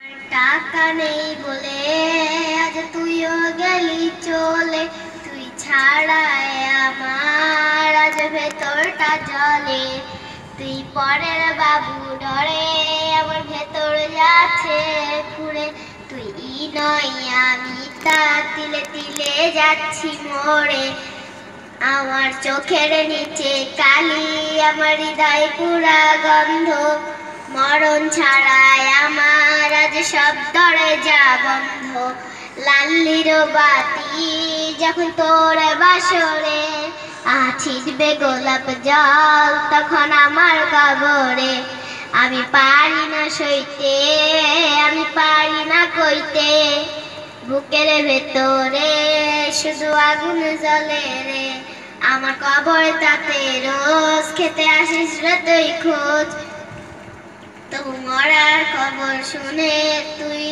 টাকা নেই বলে আজ তুইও গেলি চলে, তুই ছাড়ায় আমার আজ ভেতরটা জলে। তুই পরের বাবু ডরে আমার ভেতর যাচ্ছে পুড়ে, তুই নয় আমি তা তিলে তিলে যাচ্ছি মরে। আমার চোখের নিচে কালি, আমার হৃদয় পুরা গন্ধ, মরণ ছাড়ায় আমার আজ সব দরজা বন্ধ। লাল্লির বাতি যখন তোর বাসরে ছিটবে গোলাপ জল তখন আমার কবরে। আমি পারি না সইতে, আমি পারি না কইতে, বুকের ভেতরে শুধু আগুন জ্বলে রে। আমার কবর তাতে রোজ খেতে আসিস রে তুই খোঁজ, তবু মরার খবর শুনে তুই